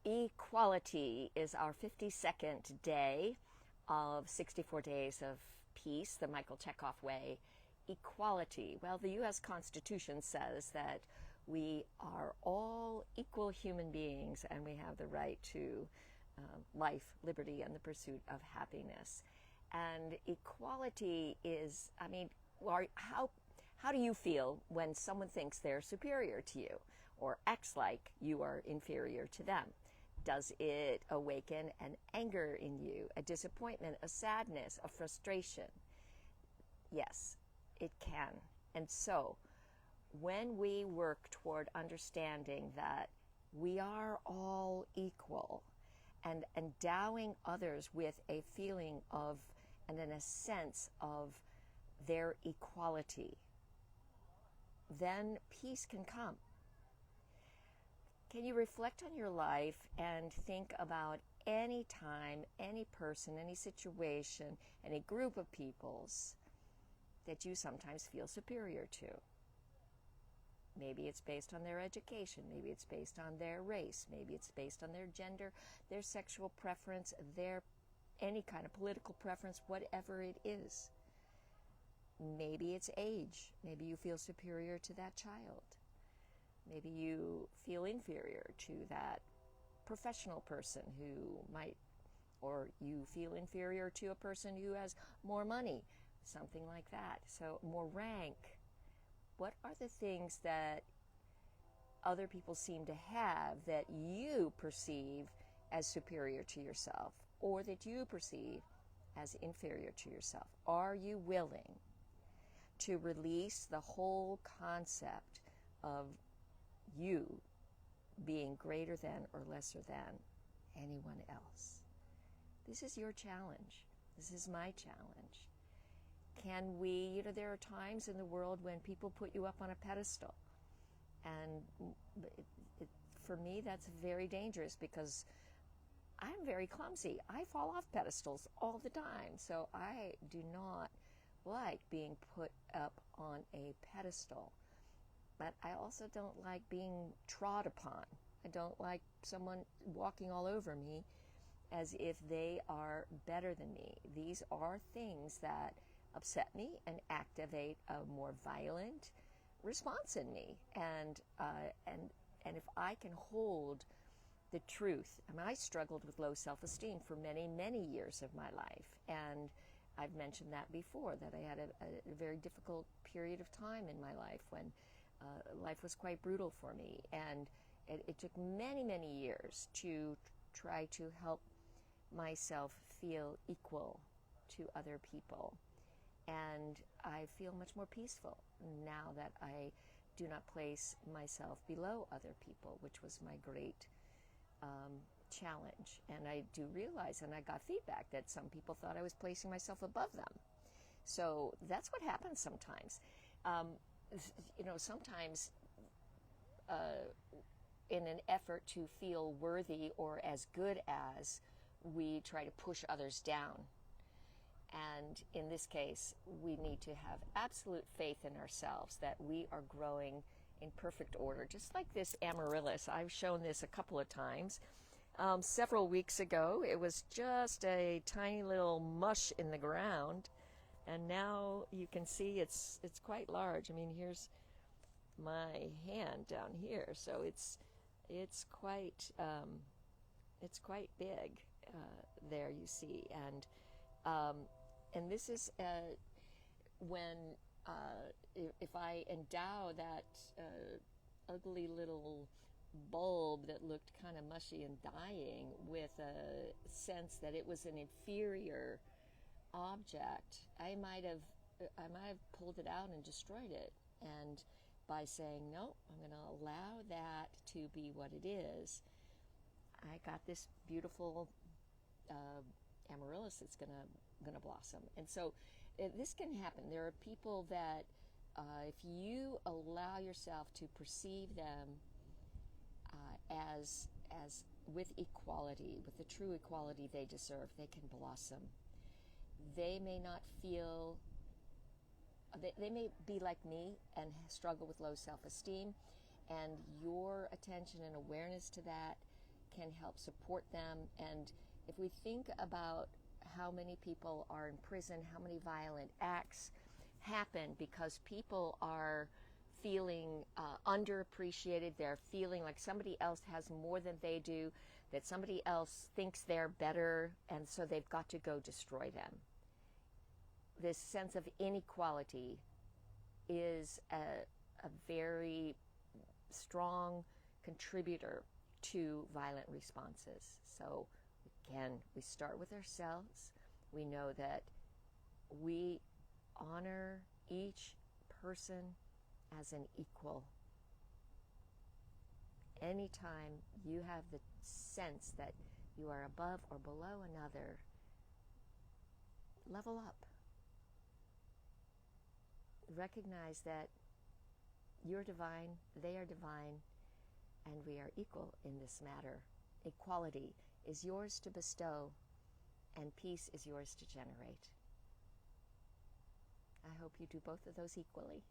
Equality is our 52nd day of 64 Days of Peace, the Michael Chekhov Way. Equality. Well, the U.S. Constitution says that we are all equal human beings and we have the right to life, liberty, and the pursuit of happiness. And equality is, how do you feel when someone thinks they're superior to you or acts like you are inferior to them? Does it awaken an anger in you, a disappointment, a sadness, a frustration? Yes, it can. And so, when we work toward understanding that we are all equal and endowing others with a feeling of and then a sense of their equality, then peace can come. Can you reflect on your life and think about any time, any person, any situation, any group of peoples that you sometimes feel superior to? Maybe it's based on their education, maybe it's based on their race, maybe it's based on their gender, their sexual preference, their any kind of political preference, whatever it is. Maybe it's age. Maybe you feel superior to that child. Maybe you feel inferior to that professional person who might, or you feel inferior to a person who has more money, something like that. So more rank. What are the things that other people seem to have that you perceive as superior to yourself, or that you perceive as inferior to yourself? Are you willing to release the whole concept of you being greater than or lesser than anyone else? This is your challenge. This is my challenge. Can we, there are times in the world when people put you up on a pedestal. And for me, that's very dangerous because I'm very clumsy. I fall off pedestals all the time. So I do not like being put up on a pedestal. But I also don't like being trod upon. I don't like someone walking all over me as if they are better than me. These are things that upset me and activate a more violent response in me. And if I can hold the truth, I struggled with low self-esteem for many, many years of my life. And I've mentioned that before, that I had a very difficult period of time in my life when life was quite brutal for me. And it took many, many years to try to help myself feel equal to other people. And I feel much more peaceful now that I do not place myself below other people, which was my great challenge. And I do realize, and I got feedback, that some people thought I was placing myself above them. So that's what happens sometimes. Sometimes in an effort to feel worthy or as good as, we try to push others down. And in this case, we need to have absolute faith in ourselves that we are growing in perfect order. Just like this amaryllis, I've shown this a couple of times. Several weeks ago, it was just a tiny little mush in the ground. And now you can see it's quite large. Here's my hand down here, so it's quite big. There you see, and this is when if I endow that ugly little bulb that looked kind of mushy and dying with a sense that it was an inferior object, I might have pulled it out and destroyed it. And by saying, no, I'm going to allow that to be what it is, I got this beautiful amaryllis that's going to blossom. And so this can happen. There are people that if you allow yourself to perceive them as with equality, with the true equality they deserve, they can blossom. They may not feel, they may be like me and struggle with low self-esteem, and your attention and awareness to that can help support them. And if we think about how many people are in prison, how many violent acts happen because people are feeling underappreciated, they're feeling like somebody else has more than they do, that somebody else thinks they're better, and so they've got to go destroy them. This sense of inequality is a very strong contributor to violent responses. So again, we start with ourselves. We know that we honor each person as an equal. Anytime you have the sense that you are above or below another, level up. Recognize that you're divine, they are divine, and we are equal in this matter. Equality is yours to bestow, and peace is yours to generate. I hope you do both of those equally.